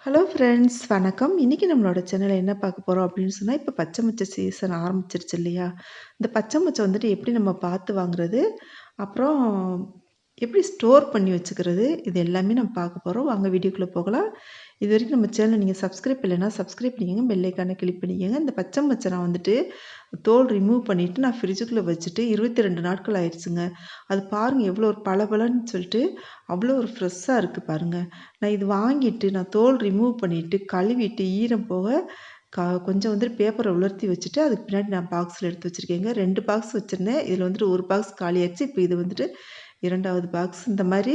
Hello friends வணக்கம். இன்னைக்கு நம்மளோட சேனல்ல என்ன பார்க்க போறோம் அப்படின்னு சொன்னா, இப்ப பச்சை மொச்சை சீசன் ஆரம்பிச்சிருச்சு இல்லையா? இந்த பச்சை மொச்சை வந்துட்டு எப்படி நம்ம பார்த்து வாங்குறது? அப்புறம் எப்படி ஸ்டோர் பண்ணி வச்சுக்கிறது? இது எல்லாமே நம்ம பார்க்க போறோம். வாங்க வீடியோக்குள்ள போகலாம். இதுவரைக்கும் நம்ம சேனல நீங்க சப்ஸ்கிரைப் பண்ணலைன்னா சப்ஸ்கிரைப் பண்ணிக்கங்க. பெல் ஐகான கிளிக் பண்ணிக்கங்க. இந்த பச்சை மொச்சை நான் வந்துட்டு தோல் ரிமூவ் பண்ணிட்டு நான் ஃப்ரிட்ஜுக்குள்ள வச்சுட்டு 22 நாட்கள் ஆயிடுச்சுங்க. அது பாருங்க எவ்வளோ ஒரு பளபளன்னு சொல்லிட்டு அவ்வளோ ஒரு ஃப்ரெஷ்ஷா இருக்கு பாருங்க. நான் இது வாங்கிட்டு நான் தோல் ரிமூவ் பண்ணிட்டு கழுவிட்டு ஈரம் போக கொஞ்சம் வந்துட்டு பேப்பரை உலர்த்தி வச்சுட்டு அதுக்கு பின்னாடி நான் பாக்ஸில் எடுத்து வச்சுருக்கேங்க. 2 பாக்ஸ் வச்சுருந்தேன். இதில் வந்துட்டு 1 பாக்ஸ் காலியாச்சு. இப்போ இது வந்துட்டு 2வது பாக்ஸ். இந்த மாதிரி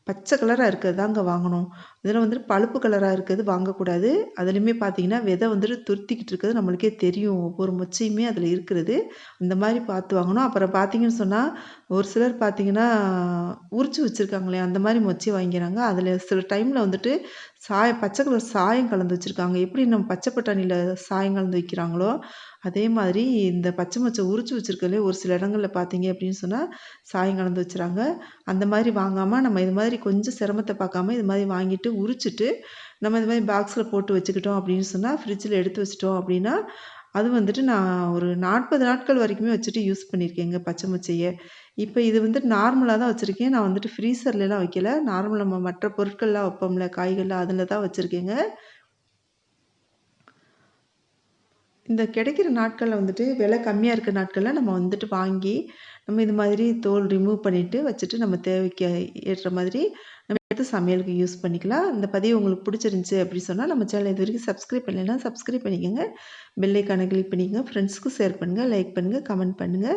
பச்சை கலராக இருக்கிறது தாங்க வாங்கணும். இதில் வந்துட்டு பழுப்பு கலராக இருக்கிறது வாங்கக்கூடாது. அதுலேயுமே பார்த்தீங்கன்னா விதை வந்துட்டு துருத்திக்கிட்டு இருக்கிறது நம்மளுக்கே தெரியும். ஒவ்வொரு மொச்சையுமே அதில் இருக்கிறது. இந்த மாதிரி பார்த்து வாங்கணும். அப்புறம் பார்த்தீங்கன்னு சொன்னால் ஒரு சிலர் பார்த்தீங்கன்னா உரிச்சு வச்சுருக்காங்களே அந்த மாதிரி மொச்சை வாங்கிறாங்க. அதில் சில டைமில் வந்துட்டு பச்சை கலர் சாயம் கலந்து வச்சுருக்காங்க. எப்படி நம்ம பச்சை பட்டாணியில் சாயம் கலந்து வைக்கிறாங்களோ அதே மாதிரி இந்த பச்சை மொச்சை உரிச்சு வச்சுருக்கலே ஒரு சில இடங்களில் பார்த்தீங்க அப்படின்னு சொன்னால் சாயம் கலந்து வச்சுறாங்க. அந்த மாதிரி வாங்காமல் நம்ம இது மாதிரி கொஞ்சம் சிரமத்தை பார்க்காம இது மாதிரி வாங்கிட்டு உரிச்சிட்டு நம்ம இது மாதிரி பாக்ஸில் போட்டு வச்சுக்கிட்டோம் அப்படின்னு சொன்னால் ஃப்ரிட்ஜில் எடுத்து வச்சிட்டோம் அப்படின்னா அது வந்துட்டு நான் ஒரு 40 நாட்கள் வரைக்குமே வச்சுட்டு யூஸ் பண்ணியிருக்கேங்க பச்சை மொச்சையை. இப்போ இது வந்துட்டு நார்மலாக தான் வச்சுருக்கேன். நான் வந்துட்டு ஃப்ரீசர்லாம் வைக்கல. நார்மல் நம்ம மற்ற பொருட்கள்லாம் வைப்போம்ல காய்கள்லாம் அதில் தான் வச்சுருக்கேங்க. இந்த கிடைக்கிற நாட்கள்ல வந்துட்டு விலை கம்மியா இருக்க நாட்கள்ல நம்ம வந்துட்டு வாங்கி, நம்ம இது மாதிரி தோல் ரிமூவ் பண்ணிட்டு வச்சுட்டு நம்ம தேவைக்கு ஏற்ற மாதிரி நம்ம எடுத்து சமையலுக்கு யூஸ் பண்ணிக்கலாம். இந்த பதிவு உங்களுக்கு பிடிச்சிருந்துச்சு அப்படி சொன்னா நம்ம சேனல் இதுவரைக்கும் சப்ஸ்கிரைப் பண்ணலைன்னா சப்ஸ்கிரைப் பண்ணிக்கங்க. பெல் ஐகானை கிளிக் பண்ணிக்கங்க. ஃப்ரெண்ட்ஸ்க்கு ஷேர் பண்ணுங்க, லைக் பண்ணுங்க, கமெண்ட் பண்ணுங்க.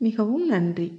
மிகவும் நன்றி.